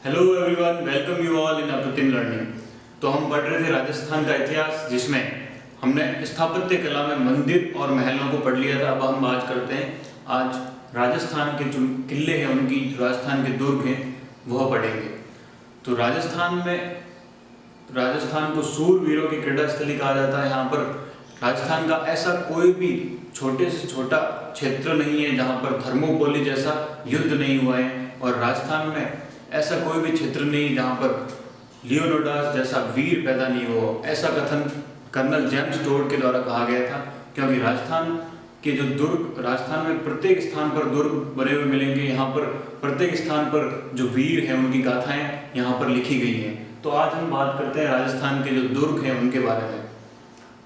Hello everyone, welcome you all in अप्रतिम learning. तो हम पढ़ रहे थे राजस्थान का इतिहास, जिसमें हमने स्थापत्य कला में मंदिर और महलों को पढ़ लिया था। अब हम बात करते हैं आज राजस्थान के जो किले हैं, उनकी जो राजस्थान के दुर्ग हैं वह पढ़ेंगे। तो राजस्थान को सूरवीरों की क्रीड़ा स्थली कहा जाता है। यहाँ पर राजस्थान का ऐसा कोई भी छोटे से छोटा क्षेत्र नहीं है जहाँ पर थर्मोपोली जैसा युद्ध नहीं हुआ है, और राजस्थान में ऐसा कोई भी क्षेत्र नहीं जहाँ पर लियोनिडास जैसा वीर पैदा नहीं हो। ऐसा कथन कर्नल जेम्स टोड के द्वारा कहा गया था, क्योंकि राजस्थान के जो दुर्ग, राजस्थान में प्रत्येक स्थान पर दुर्ग बने हुए मिलेंगे। यहाँ पर प्रत्येक स्थान पर जो वीर हैं उनकी गाथाएं यहाँ पर लिखी गई हैं। तो आज हम बात करते हैं राजस्थान के जो दुर्ग हैं उनके बारे में।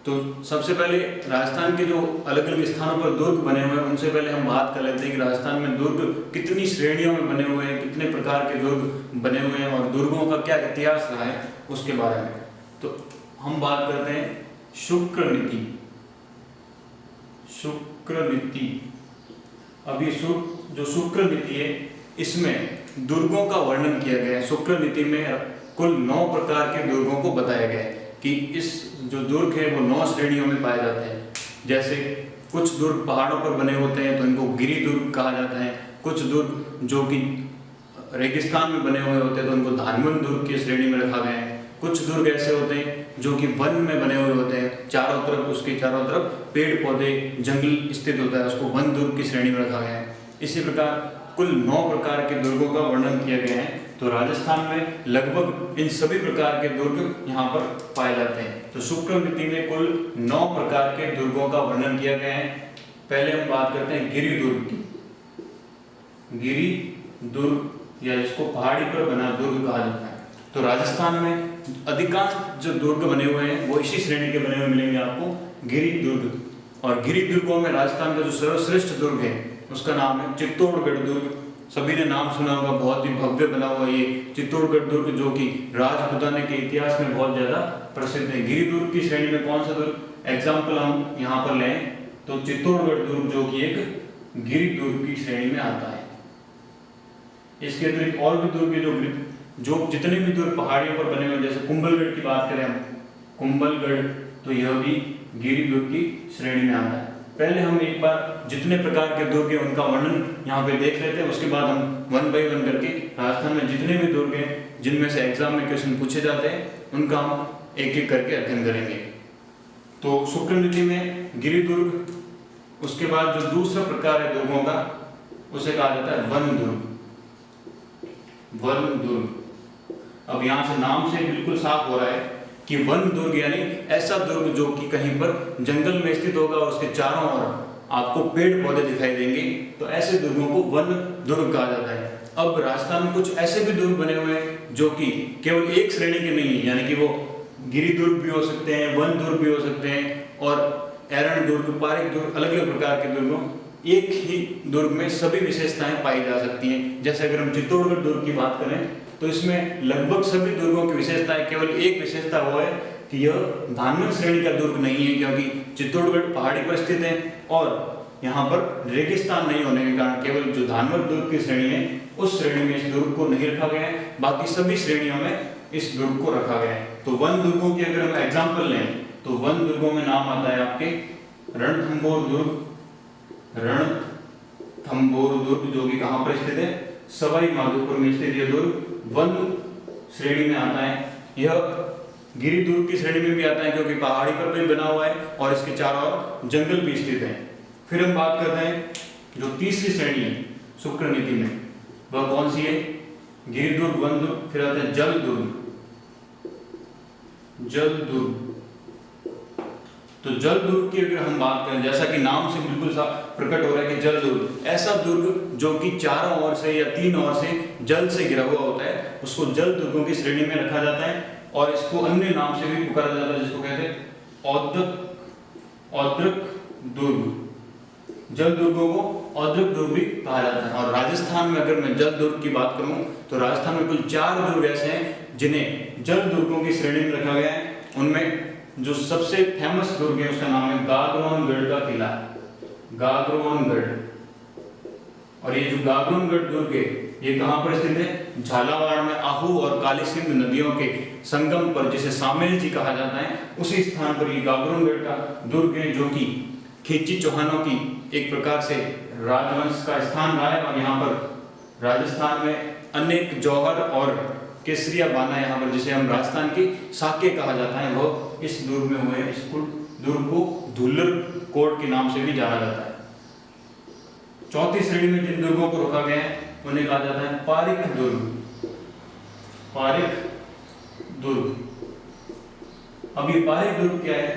तो सबसे पहले राजस्थान के जो अलग अलग स्थानों पर दुर्ग बने हुए हैं उनसे पहले हम बात कर लेते हैं कि राजस्थान में दुर्ग कितनी श्रेणियों में बने हुए हैं, कितने प्रकार के दुर्ग बने हुए हैं और दुर्गों का क्या इतिहास रहा है उसके बारे में। तो हम बात करते हैं शुक्र नीति। अब ये जो शुक्र नीति है, इसमें दुर्गों का वर्णन किया गया है। शुक्र नीति में कुल 9 प्रकार के दुर्गों को बताया गया है कि इस जो दुर्ग है वो 9 श्रेणियों में पाए जाते हैं। जैसे कुछ दुर्ग पहाड़ों पर बने होते हैं तो इनको गिरी दुर्ग कहा जाता है। कुछ दुर्ग जो कि रेगिस्तान में बने हुए होते हैं तो उनको धानवन दुर्ग की श्रेणी में रखा गया है। कुछ दुर्ग ऐसे होते हैं जो कि वन में बने हुए होते हैं, उसके चारों तरफ पेड़ पौधे जंगल स्थित होता है, उसको वन दुर्ग की श्रेणी में रखा गया है। इसी प्रकार कुल 9 प्रकार के दुर्गों का वर्णन किया गया है। तो राजस्थान में लगभग इन सभी प्रकार के दुर्ग यहाँ पर पाए जाते हैं। तो शुक्र नीति में कुल 9 प्रकार के दुर्गों का वर्णन किया गया है। पहले हम बात करते हैं गिरि दुर्ग की। गिरि दुर्ग या जिसको पहाड़ी पर बना दुर्ग कहा जाता है। तो राजस्थान में अधिकांश जो दुर्ग बने हुए हैं वो इसी श्रेणी के बने हुए मिलेंगे आपको, गिरि दुर्ग। और गिरि दुर्गों में राजस्थान का जो सर्वश्रेष्ठ दुर्ग है उसका नाम है चित्तौड़गढ़ दुर्ग। सभी ने नाम सुना होगा, बहुत ही भव्य बना हुआ ये चित्तौड़गढ़ दुर्ग, जो कि राजपूताने के इतिहास में बहुत ज्यादा प्रसिद्ध है। गिरि दुर्ग की श्रेणी में कौन सा दुर्ग एग्जाम्पल हम यहाँ पर लें तो चित्तौड़गढ़ दुर्ग, जो कि एक गिरि दुर्ग की श्रेणी में आता है। इसके अतिरिक्त और भी दुर्ग जो जितने भी दुर्ग पहाड़ियों पर बने हुए, जैसे कुंभलगढ़ की बात करें हम, कुंभलगढ़, तो यह भी गिरि दुर्ग की श्रेणी में आता है। पहले हम एक बार जितने प्रकार के दुर्ग हैं उनका वर्णन यहाँ पे देख लेते हैं, उसके बाद हम 1 बाय 1 करके राजस्थान में जितने भी दुर्ग हैं जिनमें से एग्जाम में क्वेश्चन पूछे जाते हैं उनका हम एक एक करके अध्ययन करेंगे। तो शुक्र नीति में गिरि दुर्ग, उसके बाद जो दूसरा प्रकार है दुर्गों का उसे कहा जाता है वन दुर्ग। अब यहाँ से नाम से बिल्कुल साफ हो रहा है कि वन दुर्ग यानी ऐसा दुर्ग जो कि कहीं पर जंगल में स्थित होगा और उसके चारों ओर आपको पेड़ पौधे दिखाई देंगे, तो ऐसे दुर्गों को वन दुर्ग कहा जाता है। अब राजस्थान में कुछ ऐसे भी दुर्ग बने हुए हैं जो कि केवल एक श्रेणी के नहीं है, यानी कि वो गिरि दुर्ग भी हो सकते हैं, वन दुर्ग भी हो सकते हैं, और एरण दुर्ग, पारिक दुर्ग, अलग अलग प्रकार के दुर्गों एक ही दुर्ग में सभी विशेषताएं पाई जा सकती हैं। जैसे अगर हम चित्तौड़गढ़ दुर्ग की बात करें तो इसमें लगभग सभी दुर्गों की विशेषताएं, केवल एक विशेषता वो है कि यह धानवन श्रेणी का दुर्ग नहीं है, क्योंकि चित्तौड़गढ़ पहाड़ी पर स्थित है और यहाँ पर रेगिस्तान नहीं होने के कारण केवल जो धानवन दुर्ग की श्रेणी है उस श्रेणी में इस दुर्ग को नहीं रखा गया है, बाकी सभी श्रेणियों में इस दुर्ग को रखा गया है। तो वन दुर्गों की अगर हम एग्जाम्पल लें तो वन दुर्गों में नाम आता है आपके रणथंभौर दुर्ग, जो कि कहाँ पर स्थित है, सवाई माधोपुर में स्थित यह दुर्ग वन श्रेणी में आता है। यह गिरि दुर्ग की श्रेणी में भी आता है क्योंकि पहाड़ी पर भी बना हुआ है और इसके चारों ओर जंगल भी स्थित है। फिर हम बात करते हैं जो तीसरी श्रेणी है शुक्र नीति में, वह कौन सी है, गिरि दुर्ग, वन दुर्ग, फिर आते हैं जल दुर्ग। तो जल दुर्ग की अगर हम बात करें, जैसा कि नाम से बिल्कुल साफ प्रकट हो रहा है कि जल दुर्ग, ऐसा दुर्ग जो कि चारों ओर से या 3 ओर से जल से घिरा हुआ होता है, उसको जल दुर्गों की श्रेणी में रखा जाता है। और इसको अन्य नाम से भी पुकारा जाता है, जिसको कहते हैं औद्रक दुर्ग। जल दुर्गों को औद्रक दुर्ग भी कहा जाता है। और राजस्थान में अगर मैं जल दुर्ग की बात करूं तो राजस्थान में कुल 4 दुर्ग ऐसे हैं जिन्हें जल दुर्गों की श्रेणी में रखा गया है। उनमें जो सबसे फेमस दुर्ग है उसका नाम है गागरोनगढ़ का किला, गागरोनगढ़। और ये जो गागरोनगढ़ दुर्ग है ये कहाँ पर स्थित है, झालावाड़ में आहू और काली सिंध नदियों के संगम पर, जिसे सामेल जी कहा जाता है, उसी स्थान पर ये गागरुनगढ़ का दुर्ग है, जो कि खिलची चौहानों की एक प्रकार से राजवंश का स्थान रहा है। और यहाँ पर राजस्थान में अनेक जौहर और केसरिया बाना, यहाँ पर जिसे हम राजस्थान की साके कहा जाता है, वो इस दुर्ग में हुए। इस दुर्ग को धुल्लर कोट के नाम से भी जाना जाता है। चौथी श्रेणी में जिन दुर्गों को रखा गया है उन्हें कहा जाता है पारिक दुर्ग। पारिक दुर्ग। अब ये पारिक दुर्ग क्या है?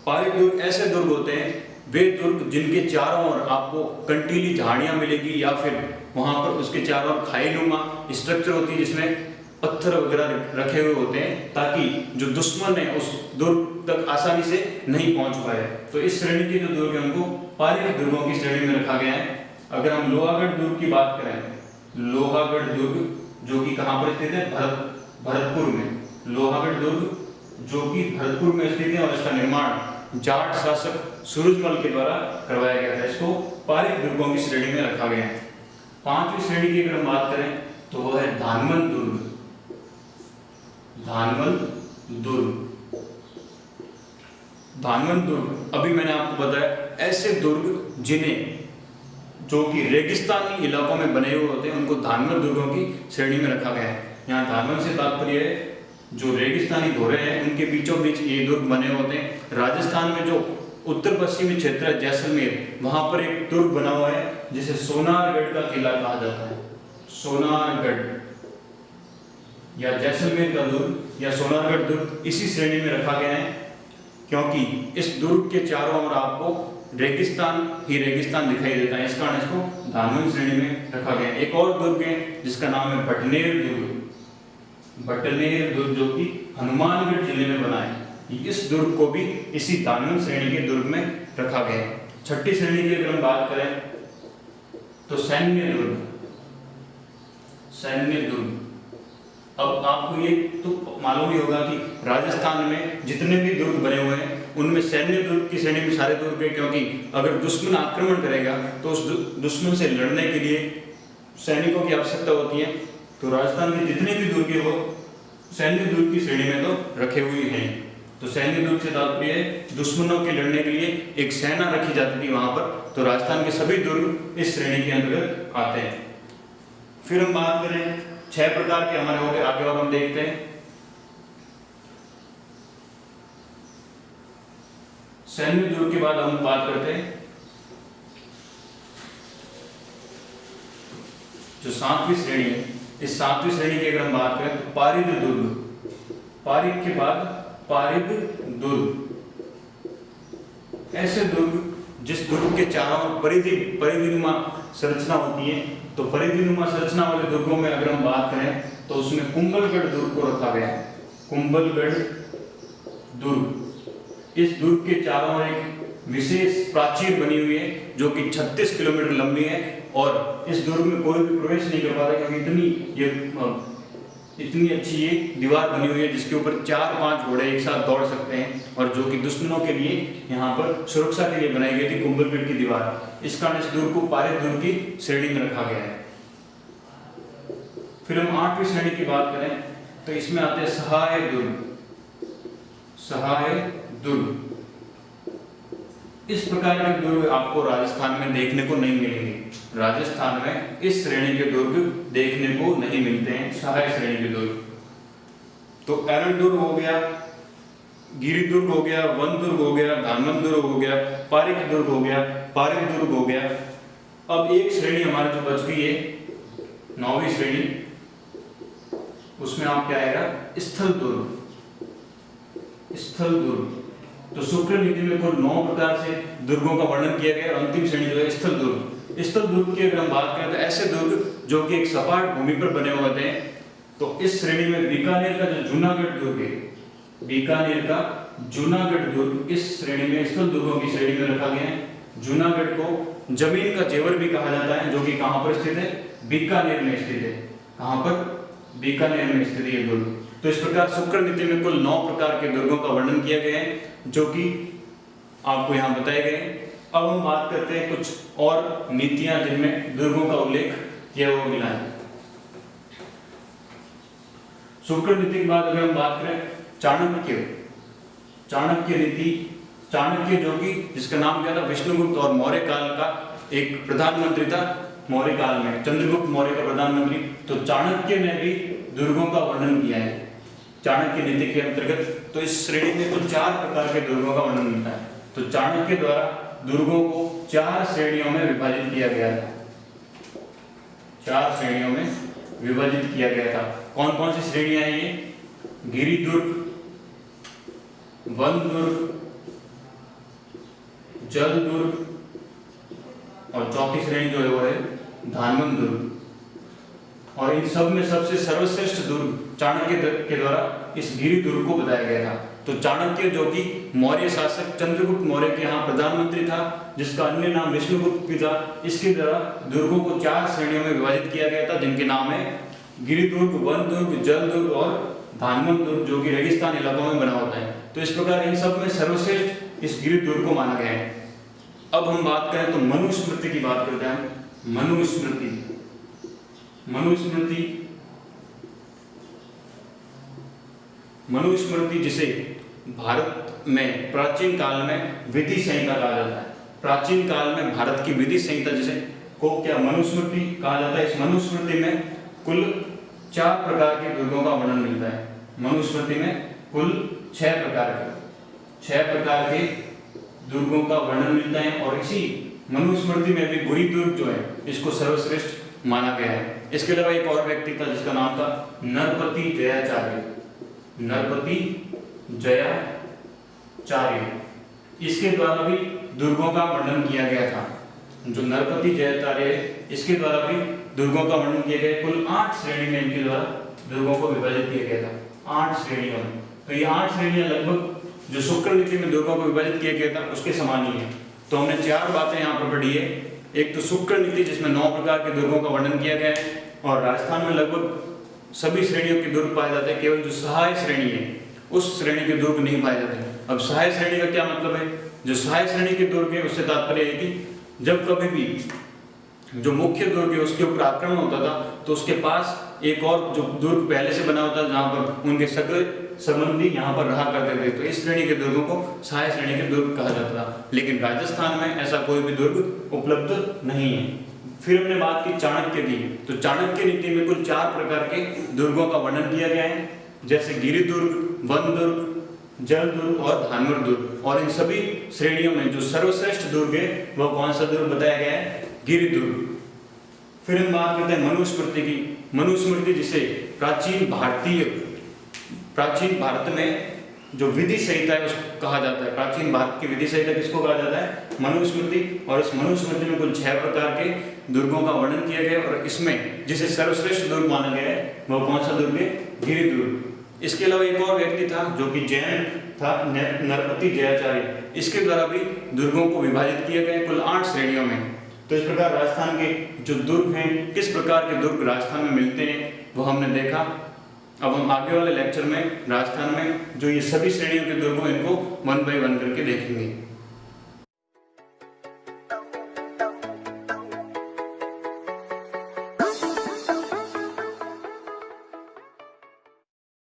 पारिक दुर्ग ऐसे दुर्ग होते हैं, वे दुर्ग जिनके चारों ओर आपको कंटीली झाड़ियां मिलेगी या फिर वहां पर उसके चारों ओर खाईनुमा स्ट्रक्चर होती है जिसमें पत्थर वगैरह रखे हुए होते हैं, ताकि जो दुश्मन है उस दुर्ग तक आसानी से नहीं पहुंच पाए। तो इस श्रेणी के जो दुर्ग है उनको पारिक दुर्गों की श्रेणी में रखा गया है। अगर हम लोहागढ़ दुर्ग की बात करें, लोहागढ़ दुर्ग जो कि कहां पर स्थित है? भरतपुर में। लोहागढ़ दुर्ग जो कि भरतपुर में स्थित है और इसका निर्माण जाट शासक सूरजमल के द्वारा करवाया गया था। इसको पारिक दुर्गों की श्रेणी में रखा गया है। पांचवी श्रेणी की अगर हम बात करें तो वह है धानमन दुर्ग। धानमन दुर्ग। धानमन दुर्ग, अभी मैंने आपको बताया, ऐसे दुर्ग जिन्हें जो कि रेगिस्तानी इलाकों में बने हुए होते हैं उनको धानमन दुर्गों की श्रेणी में रखा गया है। यहाँ धानमन से तात्पर्य है जो रेगिस्तानी धोरे हैं उनके बीचों बीच ये दुर्ग बने होते हैं। राजस्थान में जो उत्तर पश्चिमी क्षेत्र है जैसलमेर, वहां पर एक दुर्ग बना हुआ है जिसे सोनारगढ़ का किला कहा जाता है। सोनारगढ़ या जैसलमेर का दुर्ग या सोनारगढ़ दुर्ग इसी श्रेणी में रखा गया है, क्योंकि इस दुर्ग के चारों ओर आपको रेगिस्तान ही रेगिस्तान दिखाई देता है। इस कारण इसको धानमन श्रेणी में रखा गया है। एक और दुर्ग है जिसका नाम है भटनेर दुर्ग। भटनेर दुर्ग जो कि हनुमानगढ़ जिले में बना है। इस दुर्ग को भी इसी धानमन श्रेणी के दुर्ग में रखा गया है। छठी श्रेणी की अगर हम बात करें तो सैन्य दुर्ग। सैन्य दुर्ग, अब आपको ये तो मालूम ही होगा कि राजस्थान में जितने भी दुर्ग बने हुए हैं उनमें सैन्य दुर्ग की श्रेणी में सारे दुर्ग है, क्योंकि अगर दुश्मन आक्रमण करेगा तो उस दुश्मन से लड़ने के लिए सैनिकों की आवश्यकता होती है। तो राजस्थान में जितने भी दुर्ग है वो सैन्य दुर्ग की श्रेणी में तो रखे हुए हैं। तो सैन्य दुर्ग से तात्पर्य है दुश्मनों के लड़ने के लिए एक सेना रखी जाती थी वहां पर। तो राजस्थान के सभी दुर्ग इस श्रेणी के अंतर्गत आते हैं। फिर हम बात करें 6 प्रकार के हमारे हो गए, आगे और हम देखते हैं। सैन्य दुर्ग के बाद हम बात करते हैं जो 7वीं श्रेणी है। इस 7वीं श्रेणी की अगर हम बात करें तो पारिद दुर्ग। पारिद के बाद पारिद दुर्ग, ऐसे दुर्ग जिस दुर्ग के चारों परिधिनुमा संरचना होती है। तो परिधिनुमा संरचना वाले दुर्गों में अगर हम बात करें तो उसमें कुंभलगढ़ दुर्ग को रखा गया है। कुंभलगढ़ दुर्ग, इस दुर्ग के चारों ओर एक विशेष प्राचीर बनी हुई है जो कि 36 किलोमीटर लंबी है और इस दुर्ग में कोई भी प्रवेश नहीं कर पाता, क्योंकि इतनी अच्छी ये दीवार बनी हुई है जिसके ऊपर 4-5 घोड़े एक साथ दौड़ सकते हैं, और जो कि दुश्मनों के लिए यहाँ पर सुरक्षा के लिए बनाई गई थी कुंभलगढ़ की दीवार। इस कारण इस दुर्ग को पारिद दुर्ग की श्रेणी में रखा गया है। फिर हम 8वीं श्रेणी की बात करें तो इसमें आते हैं सहाय दुर्ग। सहाय दुर्ग, इस प्रकार के दुर्ग आपको राजस्थान में देखने को नहीं मिलेंगे। राजस्थान में इस श्रेणी के दुर्ग देखने को नहीं मिलते हैं, सहाय श्रेणी के दुर्ग। तो एरन दुर्ग हो गया, गिरी दुर्ग हो गया, वन दुर्ग हो गया, धानमन दुर्ग हो गया, पारिक दुर्ग हो गया, पारिक दुर्ग हो गया। अब एक श्रेणी हमारे जो बच गई है 9वीं श्रेणी, उसमें आप क्या आएगा? स्थल दुर्ग। स्थल दुर्ग, तो शुक्र नीति में कुल 9 प्रकार से दुर्गों का वर्णन किया गया और अंतिम श्रेणी जो है स्थल दुर्ग। स्थल दुर्ग की अगर हम बात करें तो ऐसे दुर्ग जो कि एक सपाट भूमि पर बने हुए थे। तो इस श्रेणी में बीकानेर का जो जूनागढ़ दुर्ग है, बीकानेर का जूनागढ़ दुर्ग इस श्रेणी में स्थल दुर्गों की श्रेणी में रखा गया है। जूनागढ़ को जमीन का जेवर भी कहा जाता है, जो कि कहां पर स्थित है? बीकानेर में स्थित है। कहां पर? बीकानेर में स्थित है दुर्ग। तो इस प्रकार शुक्र नीति में कुल 9 प्रकार के दुर्गों का वर्णन किया गया है जो कि आपको यहाँ बताए गए। अब हम बात करते हैं कुछ और नीतियां जिनमें दुर्गों का उल्लेख किया हुआ मिला है। शुक्र नीति के बाद अगर हम बात करें चाणक्य नीति, चाणक्य जो कि जिसका नाम क्या था, विष्णुगुप्त और मौर्य काल का एक प्रधानमंत्री था, मौर्य काल में चंद्रगुप्त मौर्य का प्रधानमंत्री। तो चाणक्य ने भी दुर्गों का वर्णन किया है चाणक्य नीति के अंतर्गत। तो इस श्रेणी में कुल 4 प्रकार के दुर्गों का वर्णन मिलता है। तो चाणक्य द्वारा दुर्गों को 4 श्रेणियों में विभाजित किया गया था, 4 श्रेणियों में विभाजित किया गया था। कौन कौन सी श्रेणियां हैं ये? गिरि दुर्ग, वन दुर्ग, जल दुर्ग, और चौथी श्रेणी जो है वो है धानवन दुर्ग। और इन सब में सबसे सर्वश्रेष्ठ दुर्ग चाणक्य के द्वारा इस गिरि दुर्ग को बताया गया था। तो चाणक्य जो कि मौर्य शासक चंद्रगुप्त मौर्य के यहाँ प्रधानमंत्री था, जिसका अन्य नाम विष्णुगुप्त भी था, इसके द्वारा दुर्गों को 4 श्रेणियों में विभाजित किया गया था, जिनके नाम है गिरि दुर्ग, वन दुर्ग, जल दुर्ग और धानवन दुर्ग, जो कि रेगिस्तान इलाकों में बना होता है। तो इस प्रकार इन सब में सर्वश्रेष्ठ इस गिरि दुर्ग को माना गया है। अब हम बात करें तो मनुस्मृति की बात करते हैं। मनुस्मृति, मनुस्मृति जिसे भारत में प्राचीन काल में विधि संहिता कहा जाता है। प्राचीन काल में भारत की विधि संहिता जिसे को क्या मनुस्मृति कहा जाता है। इस मनुस्मृति में कुल 4 प्रकार के दुर्गों का वर्णन मिलता है। मनुस्मृति में कुल 6 प्रकार के दुर्गों का वर्णन मिलता है। और इसी मनुस्मृति में भी गिरि दुर्ग जो है इसको सर्वश्रेष्ठ माना गया है। इसके अलावा एक और व्यक्ति था जिसका नाम था नरपति जयाचार्य, नरपति जयाचार्य। इसके द्वारा भी दुर्गों का वर्णन किया गया था। जो नरपति जयाचार्य है इसके द्वारा भी दुर्गों का वर्णन किया गया। कुल 8 श्रेणी में इनके द्वारा दुर्गों को विभाजित किया गया था, 8 श्रेणियों में। तो ये 8 श्रेणियां लगभग जो शुक्र नीति में दुर्गों को विभाजित किया गया था उसके समान ही है। तो हमने 4 बातें यहाँ पर पढ़ी है। एक तो शुक्र नीति जिसमें 9 प्रकार के दुर्गों का वर्णन किया गया है, और राजस्थान में लगभग सभी श्रेणियों के दुर्ग पाए जाते हैं। केवल जो सहाय श्रेणी है उस श्रेणी के दुर्ग नहीं पाए जाते। अब सहाय श्रेणी का क्या मतलब है? जो सहाय श्रेणी के दुर्ग है उससे तात्पर्य है कि जब कभी भी जो मुख्य दुर्ग है उसके ऊपर आक्रमण होता था तो उसके पास एक और जो दुर्ग पहले से बना होता जहाँ पर उनके सगे संबंधी यहाँ पर रहा करते थे। तो इस श्रेणी के दुर्गों को सहाय श्रेणी के दुर्ग कहा जाता था। लेकिन राजस्थान में ऐसा कोई भी दुर्ग उपलब्ध नहीं है। फिर हमने बात की चाणक्य की। तो चाणक्य नीति में कुल 4 प्रकार के दुर्गों का वर्णन किया गया है, जैसे गिरि दुर्ग, वन दुर्ग, जल दुर्ग और धानवर दुर्ग। और इन सभी श्रेणियों में जो सर्वश्रेष्ठ दुर्ग है वह कौन सा दुर्ग बताया गया है? गिरि दुर्ग। फिर हम बात करते हैं मनुस्मृति की। मनुस्मृति जिसे प्राचीन भारत में जो विधि संहिता है उसको कहा जाता है। प्राचीन भारत की विधि संहिता किसको कहा जाता है? मनुस्मृति। और इस मनुस्मृति में कुल 6 प्रकार के दुर्गों का वर्णन किया गया, और इसमें जिसे सर्वश्रेष्ठ दुर्ग माना गया है वह कौन सा दुर्ग है? गिरि दुर्ग। इसके अलावा एक और व्यक्ति था जो कि जैन था, नरपति जयाचार्य। इसके द्वारा भी दुर्गों को विभाजित किया गया कुल 8 श्रेणियों में। तो इस प्रकार राजस्थान के जो दुर्ग हैं, किस प्रकार के दुर्ग राजस्थान में मिलते हैं वो हमने देखा। अब हम आगे वाले लेक्चर में राजस्थान में जो ये सभी श्रेणियों के दुर्ग हैं इनको 1 by 1 करके देखेंगे।